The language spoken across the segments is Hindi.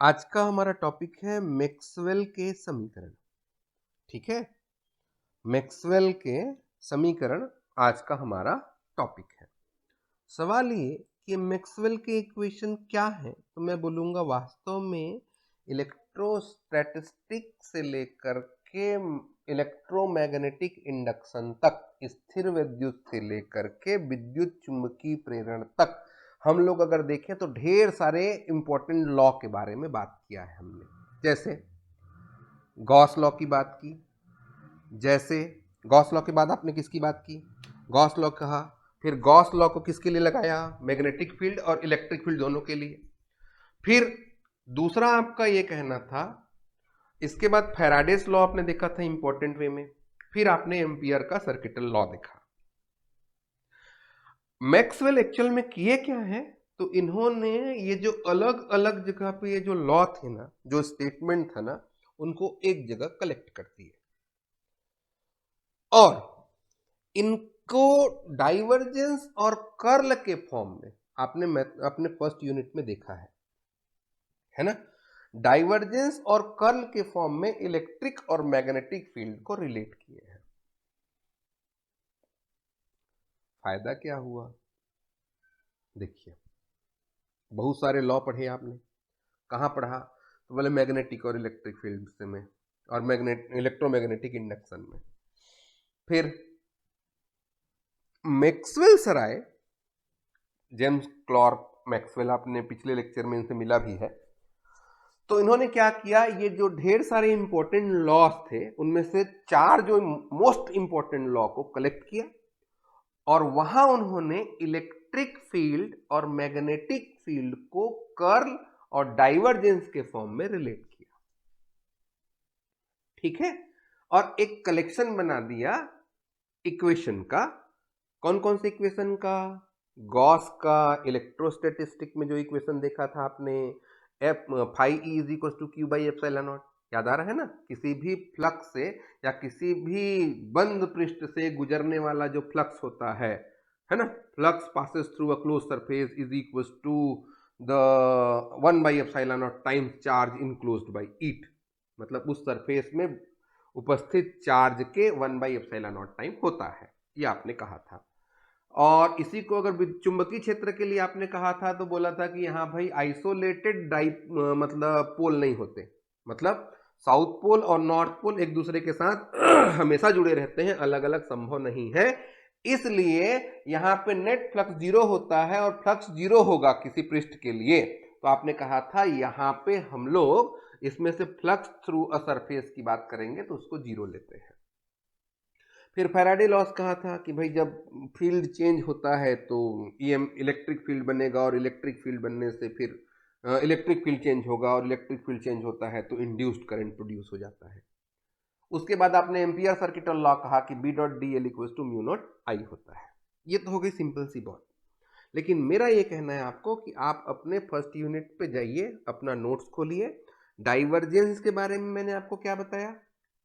आज का हमारा टॉपिक है मैक्सवेल के समीकरण। ठीक है, मैक्सवेल के समीकरण आज का हमारा टॉपिक है। सवाल ये कि मैक्सवेल के इक्वेशन क्या है, तो मैं बोलूँगा वास्तव में इलेक्ट्रोस्टैटिस्टिक से लेकर के इलेक्ट्रोमैग्नेटिक इंडक्शन तक, स्थिर विद्युत से लेकर के विद्युत चुंबकीय प्रेरण तक हम लोग अगर देखें तो ढेर सारे इंपॉर्टेंट लॉ के बारे में बात किया है हमने। जैसे गॉस लॉ की बात की, जैसे गॉस लॉ के बाद आपने किसकी बात की, गॉस लॉ कहा, फिर गॉस लॉ को किसके लिए लगाया, मैग्नेटिक फील्ड और इलेक्ट्रिक फील्ड दोनों के लिए। फिर दूसरा आपका ये कहना था, इसके बाद फैराडेस लॉ आपने देखा था इंपॉर्टेंट वे में, फिर आपने एम्पियर का सर्किटल लॉ देखा। मैक्सवेल एक्चुअल में किए क्या है, तो इन्होंने ये जो अलग अलग जगह पे ये जो लॉ थे ना, जो स्टेटमेंट था ना, उनको एक जगह कलेक्ट कर दिए और इनको डाइवर्जेंस और कर्ल के फॉर्म में आपने अपने फर्स्ट यूनिट में देखा है ना। डाइवर्जेंस और कर्ल के फॉर्म में इलेक्ट्रिक और मैग्नेटिक फील्ड को रिलेट किए हैं। फायदा क्या हुआ, देखिए बहुत सारे लॉ पढ़े आपने, कहाँ पढ़ा, तो बोले मैग्नेटिक और इलेक्ट्रिक फील्ड से में और इलेक्ट्रोमैग्नेटिक इंडक्शन में। फिर मैक्सवेल सर आए, जेम्स क्लॉर्क मैक्सवेल, आपने पिछले लेक्चर में इनसे मिला भी है। तो इन्होंने क्या किया, ये जो ढेर सारे इंपॉर्टेंट लॉज थे उनमें से 4 जो मोस्ट इंपॉर्टेंट लॉ को कलेक्ट किया और वहां उन्होंने इलेक्ट्रिक फील्ड और मैग्नेटिक फील्ड को कर्ल और डाइवर्जेंस के फॉर्म में रिलेट किया। ठीक है, और एक कलेक्शन बना दिया इक्वेशन का। कौन कौन से इक्वेशन का, गॉस का इलेक्ट्रोस्टैटिस्टिक में जो इक्वेशन देखा था आपने, F phi E is equal to Q by epsilon naught, याद आ रहा है ना। किसी भी फ्लक्स से या किसी भी बंद पृष्ठ से गुजरने वाला जो फ्लक्स होता है ना, flux passes through a close surface is equal to the 1 by epsilon naught times charge enclosed by it, मतलब उस सरफेस में उपस्थित चार्ज के 1 बाई एप्सिलॉन नॉट टाइम होता है, ये आपने कहा था। और इसी को अगर चुंबकीय क्षेत्र के लिए आपने कहा था तो बोला था कि यहाँ भाई आइसोलेटेड मतलब पोल नहीं होते, मतलब साउथ पोल और नॉर्थ पोल एक दूसरे के साथ हमेशा जुड़े रहते हैं, अलग अलग संभव नहीं है। इसलिए यहाँ पे नेट फ्लक्स 0 होता है और फ्लक्स 0 होगा किसी पृष्ठ के लिए, तो आपने कहा था यहाँ पे हम लोग इसमें से फ्लक्स थ्रू अ सरफेस की बात करेंगे तो उसको 0 लेते हैं। फिर फैराडे लॉस कहा था कि भाई जब फील्ड चेंज होता है तो इलेक्ट्रिक फील्ड बनेगा और इलेक्ट्रिक फील्ड बनने से फिर इलेक्ट्रिक फील्ड चेंज होगा और इलेक्ट्रिक फील्ड चेंज होता है तो इंड्यूस्ड करंट प्रोड्यूस हो जाता है। उसके बाद आपने एम्पियर सर्किटल लॉ कहा कि B dot D L equals to mu naught I होता है। ये तो हो गई सिंपल सी बात, लेकिन मेरा ये कहना है आपको कि आप अपने फर्स्ट यूनिट पे जाइए, अपना नोट्स खोलिए। डाइवर्जेंस के बारे में मैंने आपको क्या बताया,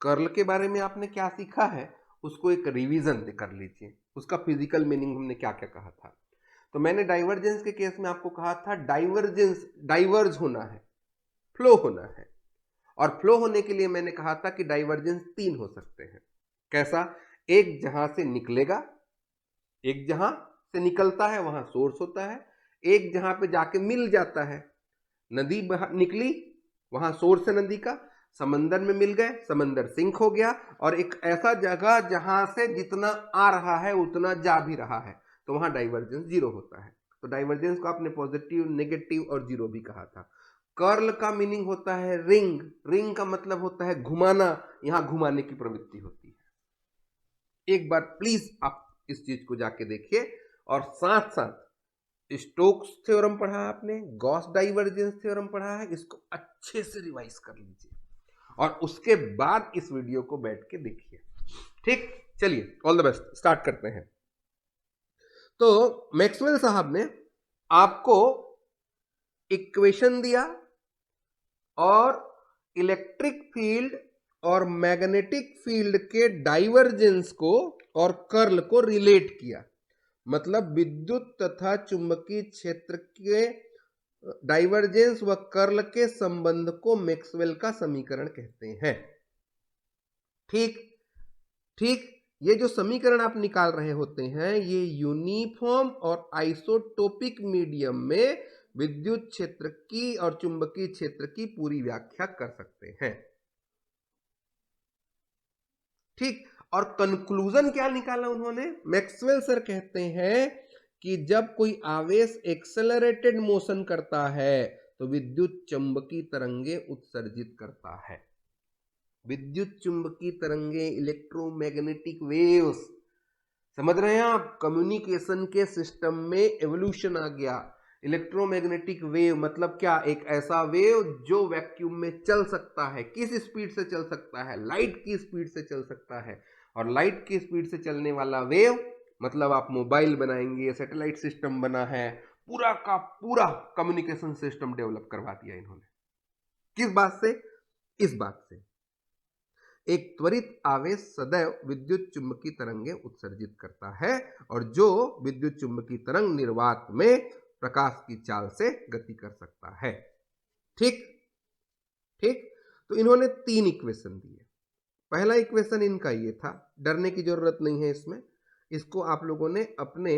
कर्ल के बारे में आपने क्या सीखा है, उसको एक रिवीजन कर लीजिए, उसका फिजिकल मीनिंग हमने क्या क्या कहा था। तो मैंने डाइवर्जेंस के केस में आपको कहा था डाइवर्जेंस डाइवर्ज होना है, फ्लो होना है, और फ्लो होने के लिए मैंने कहा था कि डाइवर्जेंस 3 हो सकते हैं। कैसा, एक जहां से निकलेगा, एक जहां से निकलता है वहां सोर्स होता है, एक जहां पे जाके मिल जाता है, नदी निकली वहां सोर्स है नदी का, समंदर में मिल गए, समंदर सिंक हो गया, और एक ऐसा जगह जहां से जितना आ रहा है उतना जा भी रहा है, तो वहां डाइवर्जेंस 0 होता है। तो डाइवर्जेंस को आपने पॉजिटिव, नेगेटिव और 0 भी कहा था। कर्ल का मीनिंग होता है रिंग, रिंग का मतलब होता है घुमाना, यहां घुमाने की प्रवृत्ति होती है। एक बार प्लीज आप इस चीज को जाके देखिए, और साथ साथ स्टोक्स थ्योरम पढ़ा आपने, गॉस डाइवर्जेंस थ्योरम पढ़ा है, इसको अच्छे से रिवाइज कर लीजिए और उसके बाद इस वीडियो को बैठ के देखिए। ठीक, चलिए ऑल द बेस्ट, स्टार्ट करते हैं। तो मैक्सवेल साहब ने आपको इक्वेशन दिया और इलेक्ट्रिक फील्ड और मैग्नेटिक फील्ड के डाइवर्जेंस को और कर्ल को रिलेट किया, मतलब विद्युत तथा चुंबकीय क्षेत्र के डाइवर्जेंस व कर्ल के संबंध को मैक्सवेल का समीकरण कहते हैं। ठीक ठीक, ये जो समीकरण आप निकाल रहे होते हैं ये यूनिफॉर्म और आइसोटोपिक मीडियम में विद्युत क्षेत्र की और चुंबकीय क्षेत्र की पूरी व्याख्या कर सकते हैं। ठीक, और कंक्लूजन क्या निकाला उन्होंने? मैक्सवेल सर कहते हैं कि जब कोई आवेश एक्सेलरेटेड मोशन करता है तो विद्युत चुंबकीय तरंगे उत्सर्जित करता है। विद्युत चुंबकीय तरंगे, इलेक्ट्रोमैग्नेटिक वेव्स, समझ रहे हैं आप? कम्युनिकेशन के सिस्टम में एवोल्यूशन आ गया। इलेक्ट्रोमैग्नेटिक वेव मतलब क्या? एक ऐसा वेव जो वैक्यूम में चल सकता है। किस स्पीड से चल सकता है? लाइट की स्पीड से चल सकता है। और लाइट की स्पीड से चलने वाला वेव मतलब आप मोबाइल बनाएंगे, सैटेलाइट सिस्टम बना है, पूरा का पूरा कम्युनिकेशन सिस्टम डेवलप करवा दिया इन्होंने। किस बात से? इस बात से एक त्वरित आवेश सदैव विद्युत चुंबकीय तरंगे उत्सर्जित करता है और जो विद्युत चुंबकीय तरंग निर्वात में प्रकाश की चाल से गति कर सकता है। ठीक ठीक, तो इन्होंने 3 इक्वेशन दिए। पहला इक्वेशन इनका ये था, डरने की जरूरत नहीं है इसमें, इसको आप लोगों ने अपने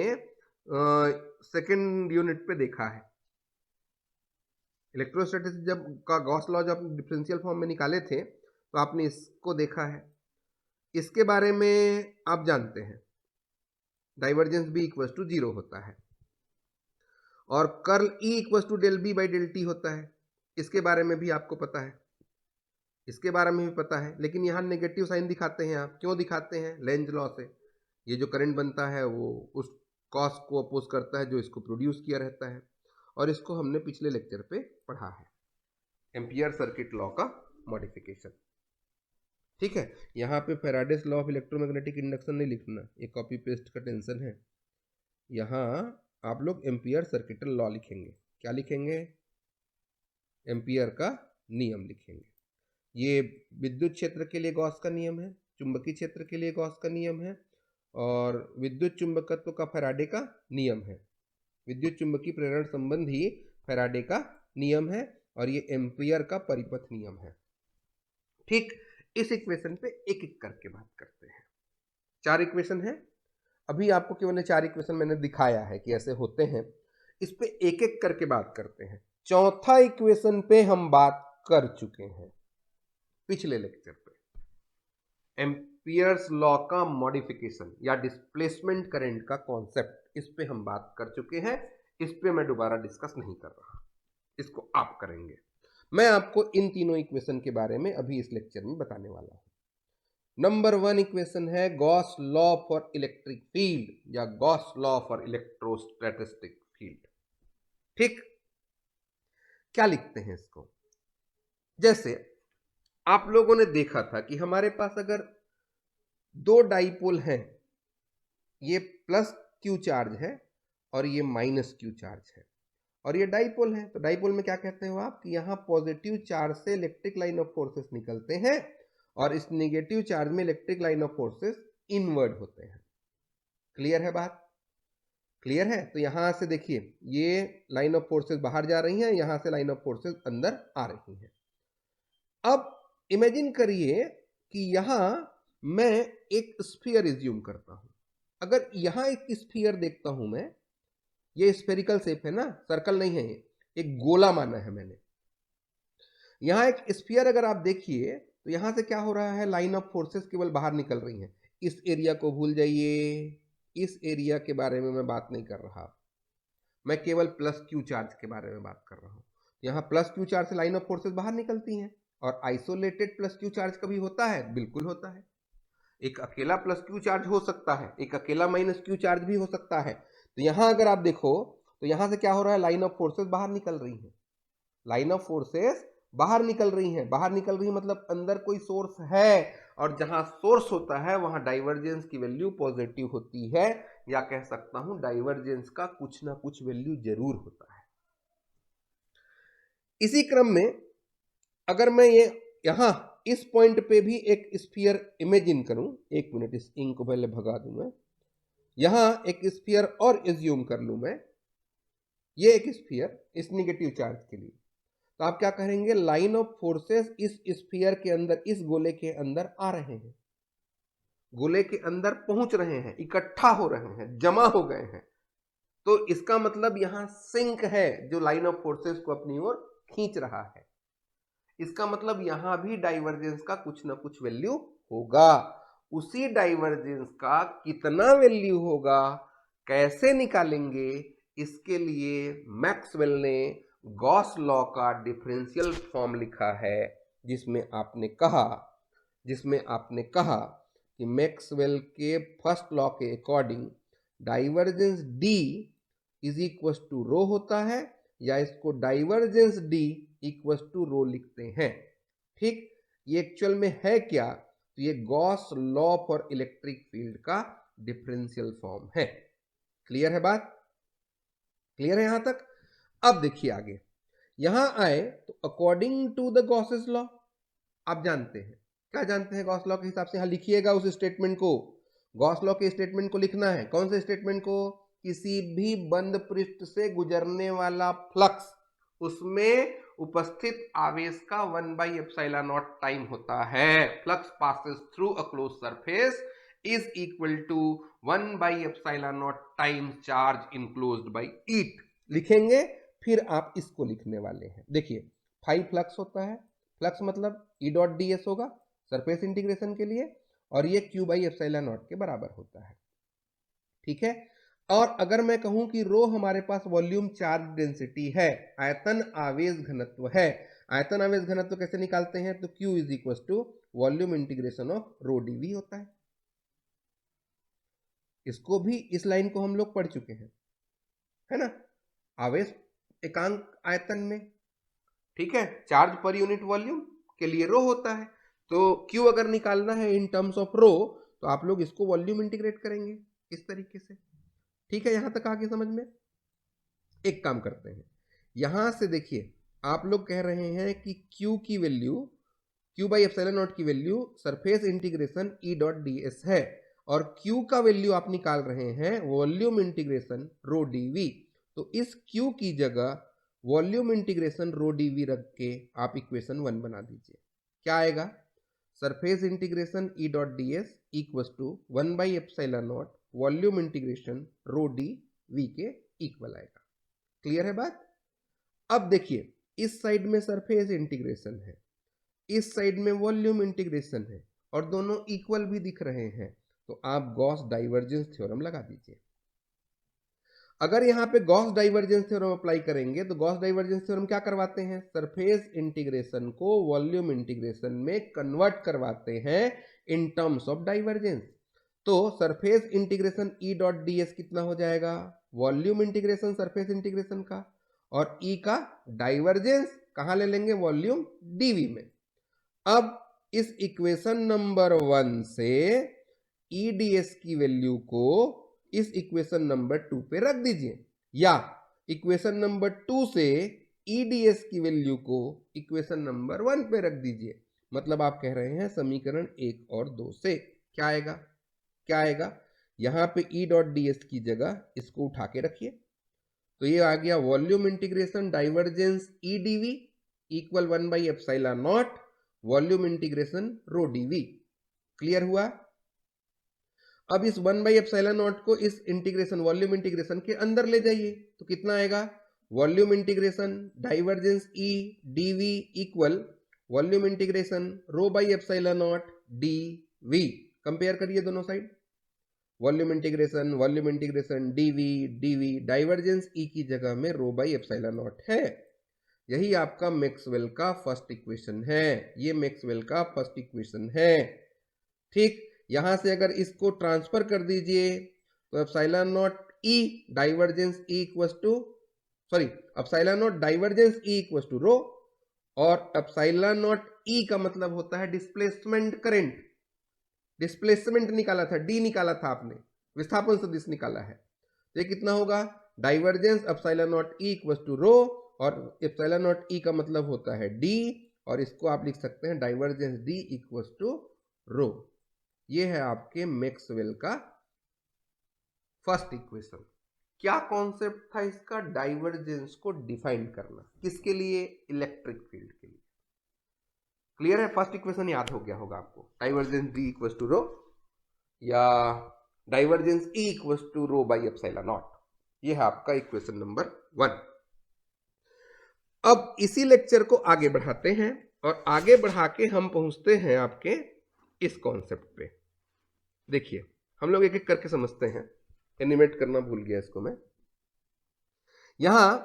सेकेंड यूनिट पे देखा है। इलेक्ट्रोस्टैटिक्स जब का गॉस लॉ जब डिफरेंशियल फॉर्म में निकाले थे तो आपने इसको देखा है। इसके बारे में आप जानते हैं, डाइवर्जेंस B इक्वल टू 0 होता है और curl E equal to del B by del T होता है। इसके बारे में भी आपको पता है, इसके बारे में भी पता है, लेकिन यहाँ नेगेटिव साइन दिखाते हैं आप। क्यों दिखाते हैं? लेंज लॉ से ये जो करंट बनता है वो उस कॉस को अपोज करता है जो इसको प्रोड्यूस किया रहता है, और इसको हमने पिछले लेक्चर पे पढ़ा है, एम्पियर सर्किट लॉ का मॉडिफिकेशन। ठीक है, यहाँ पे Faraday's law of electromagnetic induction नहीं लिखना, ये कॉपी पेस्ट का टेंशन है। यहाँ आप लोग एम्पियर सर्किटल लॉ लिखेंगे। क्या लिखेंगे? एम्पियर का नियम लिखेंगे। ये विद्युत क्षेत्र के लिए गॉस का नियम है, चुंबकीय क्षेत्र के लिए गॉस का नियम है, और विद्युत चुंबकत्व का फैराडे का नियम है। विद्युत चुंबकीय प्रेरण संबंधी फैराडे का नियम है और ये एम्पियर का परिपथ नियम है। ठीक, इस इक्वेशन पे एक एक करके बात करते हैं। 4 इक्वेशन है, अभी आपको केवल 4 इक्वेशन मैंने दिखाया है कि ऐसे होते हैं। इस पे एक एक करके बात करते हैं। चौथा इक्वेशन पे हम बात कर चुके हैं पिछले लेक्चर पे, एम्पियर्स लॉ का मॉडिफिकेशन या डिस्प्लेसमेंट करंट का कॉन्सेप्ट, इस पे हम बात कर चुके हैं। इस पे मैं दोबारा डिस्कस नहीं कर रहा, इसको आप करेंगे। मैं आपको इन तीनों इक्वेशन के बारे में अभी इस लेक्चर में बताने वाला हूं। नंबर 1 इक्वेशन है Gauss law for electric field या Gauss law for electrostatistic field. ठीक, क्या लिखते हैं इसको? जैसे आप लोगों ने देखा था कि हमारे पास अगर 2 डाइपोल हैं, ये प्लस क्यू चार्ज है और ये माइनस क्यू चार्ज है, और ये डाइपोल है, तो डाइपोल में क्या कहते हो आप कि यहाँ पॉजिटिव चार्ज से इलेक्ट्रिक लाइन ऑफ फोर्सेस निकलते हैं और इस नेगेटिव चार्ज में electric line of forces inward होते हैं। क्लियर है बात? क्लियर है? तो यहां से देखिए, ये लाइन ऑफ फोर्सेस बाहर जा रही हैं, यहां से लाइन ऑफ फोर्सेस अंदर आ रही हैं। अब इमेजिन करिए कि यहां मैं एक स्फीयर एज्यूम करता हूं। अगर यहां एक स्फीयर देखता हूं मैं, ये स्फेरिकल शेप है ना, सर्कल नहीं है, ये एक गोला माना है मैंने। यहां एक स्फीयर अगर आप देखिए तो यहां से क्या हो रहा है, लाइन ऑफ फोर्सेस केवल बाहर निकल रही हैं। इस एरिया को भूल जाइए, इस एरिया के बारे में मैं बात नहीं कर रहा, मैं केवल प्लस क्यू चार्ज के बारे में बात कर रहा हूं। यहां प्लस क्यू चार्ज से लाइन ऑफ फोर्सेस बाहर निकलती हैं, और आइसोलेटेड प्लस क्यू चार्ज कभी होता है? बिल्कुल होता है। एक अकेला प्लस क्यू चार्ज हो सकता है, एक अकेला माइनस क्यू चार्ज भी हो सकता है। तो यहां अगर आप देखो तो यहां से क्या हो रहा है, लाइन ऑफ फोर्सेस बाहर निकल रही हैं, लाइन ऑफ फोर्सेस बाहर निकल रही हैं। बाहर निकल रही है मतलब अंदर कोई सोर्स है, और जहां सोर्स होता है वहां डाइवर्जेंस की वैल्यू पॉजिटिव होती है, या कह सकता हूं डाइवर्जेंस का कुछ ना कुछ वैल्यू जरूर होता है। इसी क्रम में अगर मैं ये यहां इस पॉइंट पे भी एक स्फीयर इमेजिन करूं, एक मिनट इस इंक को पहले भगा दूं मैं, यहां एक स्फीयर और एज्यूम कर लूं मैं, ये एक स्फीयर इस निगेटिव चार्ज के लिए, तो आप क्या करेंगे, लाइन ऑफ फोर्सेस इस स्फीयर के अंदर, इस गोले के अंदर आ रहे हैं, गोले के अंदर पहुंच रहे हैं, इकट्ठा हो रहे हैं, जमा हो गए हैं, तो इसका मतलब यहां सिंक है जो लाइन ऑफ फोर्सेस को अपनी ओर खींच रहा है। इसका मतलब यहां भी डाइवर्जेंस का कुछ ना कुछ वैल्यू होगा। उसी डाइवर्जेंस का कितना वैल्यू होगा, कैसे निकालेंगे, इसके लिए मैक्सवेल ने गॉस लॉ का डिफरेंशियल फॉर्म लिखा है, जिसमें आपने कहा कि मैक्सवेल के फर्स्ट लॉ के according divergence D is equal to rho होता है, या इसको divergence D equal to rho लिखते हैं। ठीक, ये एक्चुअल में है क्या, तो ये Gauss law for electric field का डिफरेंशियल फॉर्म है। क्लियर है बात, क्लियर है यहां तक? अब देखिए आगे, यहां आए तो according to the Gauss's law, आप जानते हैं, क्या जानते हैं गॉस लॉ के हिसाब से, यहां लिखिएगा उस स्टेटमेंट को, गॉस लॉ के स्टेटमेंट को लिखना है। कौन से स्टेटमेंट को, किसी भी बंद पृष्ठ से गुजरने वाला फ्लक्स, उसमें उपस्थित आवेश का 1/ε0 टाइम होता है। Flux passes through a close surface is equal to 1/ε0 time charge enclosed by it. लिखेंगे, फिर आप इसको लिखने वाले हैं। देखिए, 5 फ्लक्स होता है, फ्लक्स मतलब E डॉट डी एस होगा सरफेस इंटीग्रेशन के लिए, और ये Q/ε0 के बराबर होता है। ठीक है, और अगर मैं कहूं कि रो हमारे पास वॉल्यूम चार्ज डेंसिटी है, आयतन आवेश घनत्व है। आयतन आवेश घनत्व कैसे निकालते हैं, तो Q is equal to volume integration of rho dV होता है। इसको भी, इस लाइन को हम लोग पढ़ चुके हैं, है ना, आवेश एकांक आयतन में। ठीक है, चार्ज पर यूनिट वॉल्यूम के लिए रो होता है, तो Q अगर निकालना है इन टर्म्स ऑफ रो, तो आप लोग इसको वॉल्यूम इंटीग्रेट करेंगे इस तरीके से। ठीक है, यहां तक आगे समझ में? एक काम करते हैं, यहां से देखिए, आप लोग कह रहे हैं कि Q की वैल्यू, Q/ε0 की value surface integration E dot D S है, और Q का वैल्यू आप निकाल रहे हैं वॉल्यूम इंटीग्रेशन रो dV। तो इस Q की जगह वॉल्यूम इंटीग्रेशन रो dV रख के आप इक्वेशन 1 बना दीजिए। क्या आएगा, surface integration E dot D S equal to 1/ε0 volume integration rho dV के इक्वल आएगा। क्लियर है बात? अब देखिए, इस साइड में सरफेस इंटीग्रेशन है, इस साइड में वॉल्यूम इंटीग्रेशन है, और दोनों इक्वल भी दिख रहे हैं, तो आप गॉस डाइवर्जेंस थ्योरम लगा दीजिए। अगर यहाँ पे गॉस डाइवर्जेंस थ्योरम अप्लाई करेंगे, तो गॉस डाइवर्जेंस थ्योरम क्या करवाते हैं, सरफेस इंटीग्रेशन को वॉल्यूम इंटीग्रेशन में कन्वर्ट करवाते हैं इन टर्म्स ऑफ डाइवर्जेंस। तो surface integration E dot D S कितना हो जाएगा, वॉल्यूम इंटीग्रेशन सरफेस इंटीग्रेशन का, और E का डाइवर्जेंस कहां ले लेंगे, वॉल्यूम dV में। अब इस इक्वेशन नंबर 1 से EDS की वैल्यू को इस इक्वेशन नंबर 2 पे रख दीजिए, या इक्वेशन नंबर 2 से EDS की वैल्यू को इक्वेशन नंबर 1 पे रख दीजिए। मतलब आप कह रहे हैं समीकरण 1 और 2 से क्या आएगा, क्या आएगा, यहां पे E डॉट डी एस की जगह इसको उठा के रखिए, तो ये आ गया volume integration divergence E dV equal 1/ε0 volume integration rho dV। Clear हुआ? अब इस 1/ε0 को इस इंटीग्रेशन वॉल्यूम इंटीग्रेशन के अंदर ले जाइए, तो कितना आएगा, volume integration divergence E dV equal volume integration rho by ε0 dV। Compare करिए दोनों side, volume integration dV divergence E की जगह में रो बाई ε0 है। यही आपका मैक्सवेल का फर्स्ट इक्वेशन है, ये मैक्सवेल का फर्स्ट इक्वेशन है। ठीक, यहां से अगर इसको ट्रांसफर कर दीजिए, तो ε0 E divergence E equal to, sorry, ε0 divergence E equal to rho, और ε0 E का मतलब होता है डिस्प्लेसमेंट करंट। डिस्प्लेसमेंट निकाला था, डी निकाला था आपने, विस्थापन सदिश निकाला है, तो ये कितना होगा, divergence ε0 E equal to rho, और ε0 E का मतलब होता है डी, और इसको आप लिख सकते हैं डाइवर्जेंस डी इक्वल टू रो। ये है आपके मैक्सवेल का फर्स्ट इक्वेशन। क्या कॉन्सेप्ट था इसका? डाइवर्जेंस को डिफाइन करना। किसके लिए? इलेक्ट्रिक फील्ड के लिए। क्लियर है? फर्स्ट इक्वेशन याद हो गया होगा आपको, divergence D equal to rho या divergence E equal to rho by epsilon naught. ये है आपका इक्वेशन नंबर 1। अब इसी लेक्चर को आगे बढ़ाते हैं और आगे बढ़ा के हम पहुंचते हैं आपके इस कॉन्सेप्ट पे। देखिए हम लोग एक एक करके समझते हैं, एनिमेट करना भूल गया इसको मैं। यहां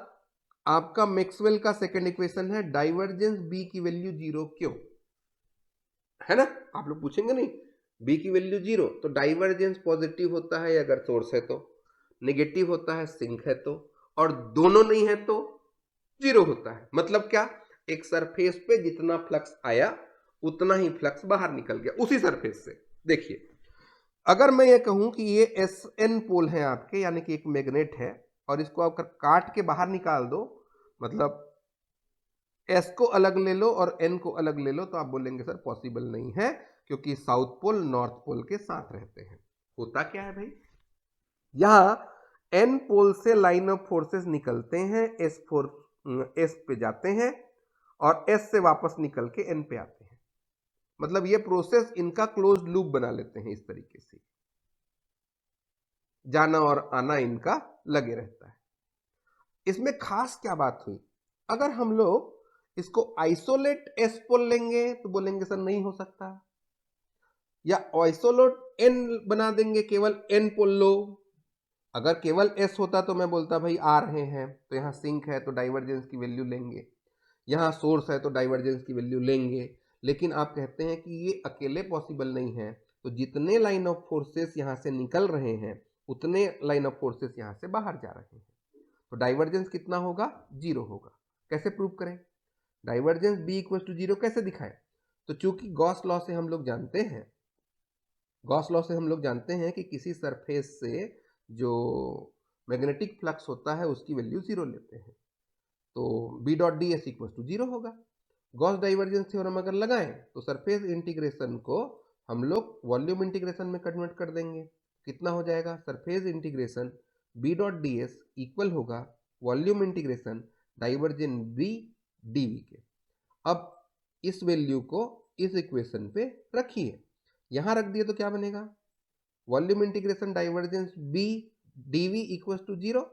आपका मैक्सवेल का सेकंड इक्वेशन है, डाइवर्जेंस B की वैल्यू 0 क्यों है ना? आप लोग पूछेंगे नहीं, B की वैल्यू 0 तो डाइवर्जेंस पॉजिटिव होता है अगर सोर्स है तो, नेगेटिव होता है सिंक है तो, और दोनों नहीं है तो 0 होता है। मतलब क्या? एक सरफेस पे जितना फ्लक्स आया उतना ही फ्लक्स बाहर निकल गया उसी सरफेस से। देखिए अगर मैं ये कहूं कि ये SN पोल है आपके, यानी कि एक मैग्नेट है, और इसको आप काट के बाहर निकाल दो, मतलब S को अलग ले लो और N को अलग ले लो, तो आप बोलेंगे सर पॉसिबल नहीं है क्योंकि साउथ पोल नॉर्थ पोल के साथ रहते हैं। होता क्या है भाई, यहां N पोल से लाइन ऑफ फोर्सेस निकलते हैं, S पे जाते हैं और S से वापस निकल के N पे आते हैं। मतलब ये प्रोसेस इनका क्लोज लूप बना लेते हैं, इस तरीके से जाना और आना इनका लगे रहता है। इसमें खास क्या बात हुई, अगर हम लोग इसको आइसोलेट S पोल लेंगे तो बोलेंगे सर नहीं हो सकता, या आइसोलेट N बना देंगे, केवल N पोल लो। अगर केवल S होता तो मैं बोलता भाई आ रहे हैं तो यहाँ सिंक है तो डाइवर्जेंस की वैल्यू लेंगे, यहाँ सोर्स है तो डाइवर्जेंस की वैल्यू लेंगे। लेकिन आप कहते हैं कि ये अकेले पॉसिबल नहीं है, तो जितने लाइन ऑफ फोर्सेस यहाँ से निकल रहे हैं उतने लाइन ऑफ फोर्सेस यहाँ से बाहर जा रहे हैं, तो डाइवर्जेंस कितना होगा? 0 होगा। कैसे प्रूव करें? डाइवर्जेंस B इक्वल टू 0 कैसे दिखाएं? तो चूंकि गॉस लॉ से हम लोग जानते हैं, गॉस लॉ से हम लोग जानते हैं कि किसी सरफेस से जो मैग्नेटिक फ्लक्स होता है उसकी वैल्यू 0 लेते हैं, तो B dot D S equal to 0 होगा। गॉस डाइवर्जेंस थ्योरम अगर लगाएं तो सरफेस इंटीग्रेशन को हम लोग वॉल्यूम इंटीग्रेशन में कन्वर्ट कर देंगे। कितना हो जाएगा? Surface integration B dot D S equal होगा volume integration divergence B dV के। अब इस वैल्यू को इस इक्वेशन पे रखिए, यहां रख दिए तो क्या बनेगा? Volume integration divergence B dV equal to 0,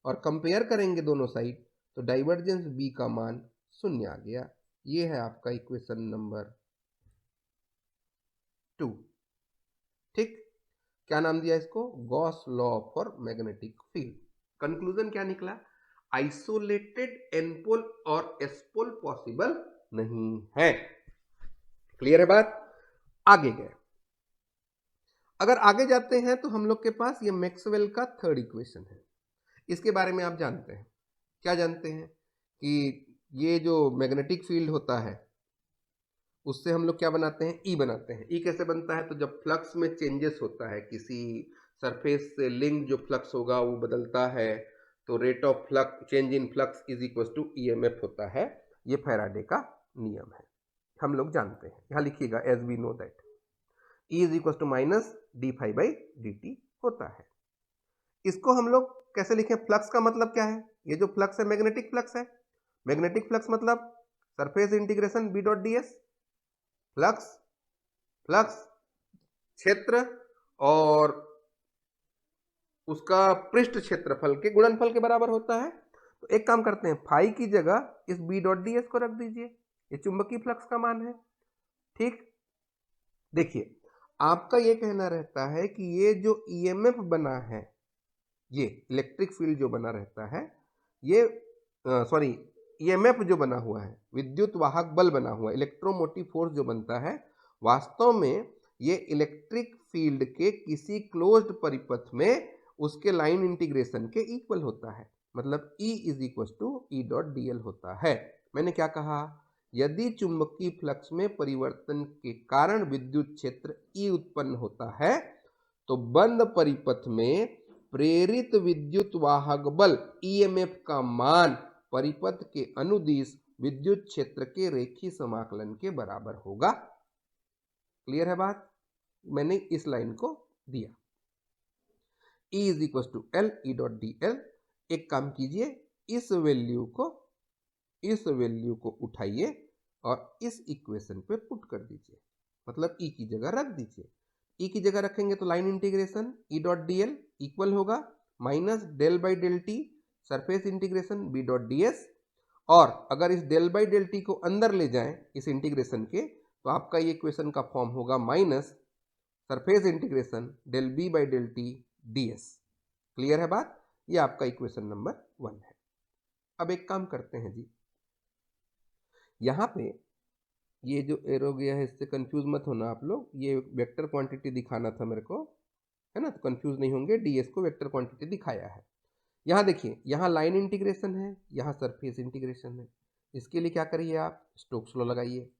और कंपेयर करेंगे दोनों साइड तो डाइवर्जेंस B का मान 0 आ गया। ये है आपका इक्वेशन नंबर 2। ठीक, क्या नाम दिया इसको? Gauss law for magnetic field. Conclusion क्या निकला? आइसोलेटेड N पोल और S पोल पॉसिबल नहीं है। क्लियर है बात? आगे गए, अगर आगे जाते हैं तो हम लोग के पास ये मैक्सवेल का थर्ड इक्वेशन है। इसके बारे में आप जानते हैं, क्या जानते हैं कि ये जो मैग्नेटिक फील्ड होता है उससे हम लोग क्या बनाते हैं? ई बनाते हैं। ई कैसे बनता है? तो जब फ्लक्स में चेंजेस होता है, किसी सरफेस से लिंक जो फ्लक्स होगा वो बदलता है, तो rate of flux change in flux is equal to EMF होता है। ये फैराडे का नियम है, हम लोग जानते हैं। यहाँ लिखिएगा as we know that E is equal to minus d∅dt होता है। इसको हम लोग कैसे लिखें? फ्लक्स का मतलब क्या है? ये जो फ्लक्स है मैग्नेटिक फ्लक्स है। मैग्नेटिक फ्लक्स मतलब surface integration B dot ds, flux flux क्षेत्र और उसका पृष्ठ क्षेत्रफल के गुणनफल के बराबर होता है। तो एक काम करते हैं, फाई की जगह इस B डॉट ds को रख दीजिए, ये चुंबकीय फ्लक्स का मान है। ठीक, देखिए आपका ये कहना रहता है कि ये जो EMF बना है, ये इलेक्ट्रिक फील्ड जो बना रहता है, ये EMF जो बना हुआ है, विद्युत वाहक बल बना हुआ है, इलेक्ट्रोमोटिव फोर्स जो बनता है, वास्तव में ये इलेक्ट्रिक फील्ड के किसी क्लोज्ड परिपथ में उसके लाइन इंटीग्रेशन के इक्वल होता है। मतलब E is equal to E dot dl होता है। मैंने क्या कहा? यदि चुंबकीय फ्लक्स में परिवर्तन के कारण विद्युत क्षेत्र E उत्पन्न होता है तो बंद परिपथ में प्रेरित विद्युत वाहक बल EMF का मान परिपथ के अनुदिश विद्युत क्षेत्र के रेखीय समाकलन के बराबर होगा। क्लियर है बात? मैंने इस लाइन को दिया। E is equal to L E dot D L. एक काम कीजिए, इस वैल्यू को उठाइए और इस इक्वेशन पे पुट कर दीजिए, मतलब ई की जगह रख दीजिए। ई की जगह रखेंगे तो line integration E dot D L equal होगा minus del by del T surface integration B dot D S. और अगर इस डेल बाई डेल टी को अंदर ले जाएं इस इंटीग्रेशन के, तो आपका ये इक्वेशन का फॉर्म होगा minus surface integration del B by del T D S. Clear है बात? ये आपका इक्वेशन नंबर 1 है। अब एक काम करते हैं जी, यहाँ पे ये जो एरो गया है इससे कंफ्यूज मत होना आप लोग, ये वेक्टर क्वांटिटी दिखाना था मेरे को, है ना, तो कंफ्यूज नहीं होंगे, डीएस को वेक्टर क्वांटिटी दिखाया है। यहाँ देखिए, यहाँ लाइन इंटीग्रेशन है, यहाँ सरफेस इंटीग्रेशन है। इसके लिए क्या करिए आप, स्टोक्स लॉ लगाइए।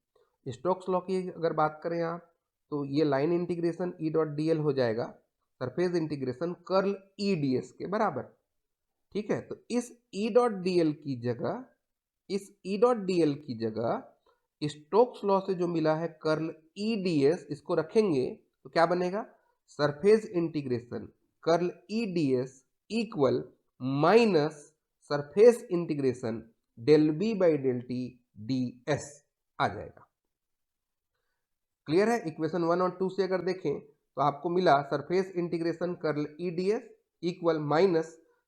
स्टोक्स लॉ की अगर बात करें आप, तो ये line integration E dot D L हो जाएगा surface integration curl E D S के बराबर। ठीक है, तो इस ई डॉट डी एल की जगह, स्टोक्स लॉ से जो मिला है कर्ल ई डी एस, इसको रखेंगे तो क्या बनेगा, surface integration curl E D S equal minus surface integration del B by del T D S आ जाएगा। क्लियर है? इक्वेशन 1 और 2 से अगर देखें तो आपको मिला surface integration curl E D S equal minus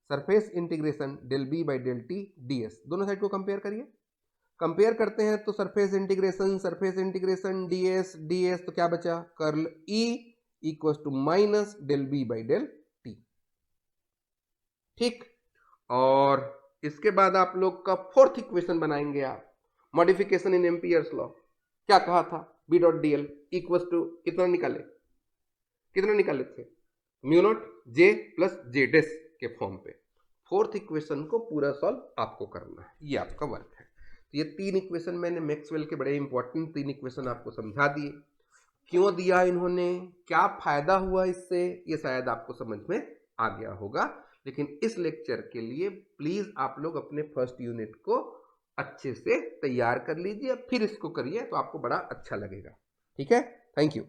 surface integration del B by del T D S. दोनों साइड को कंपेयर करिए, कंपेयर करते हैं तो सरफेस इंटीग्रेशन डी एस तो क्या बचा, curl E equal to minus del B by del T. ठीक, और इसके बाद आप लोग का फोर्थ इक्वेशन बनाएंगे आप, मॉडिफिकेशन इन एम्पियर्स लॉ। क्या कहा था, B dot D L equal to कितना निकाले थे, mu naught J plus J डेस के फॉर्म पे। फोर्थ इक्वेशन को पूरा सॉल्व आपको करना है, ये आपका वर्क है। तो ये 3 इक्वेशन मैंने मैक्सवेल के बड़े इंपॉर्टेंट 3 इक्वेशन आपको समझा दिए। क्यों दिया इन्होंने, क्या फायदा हुआ इससे, ये शायद आपको समझ में आ गया होगा। लेकिन इस लेक्चर के लिए प्लीज आप लोग अपने फर्स्ट यूनिट को अच्छे से तैयार कर लीजिए, फिर इसको करिए तो आपको बड़ा अच्छा लगेगा। ठीक है, थैंक यू।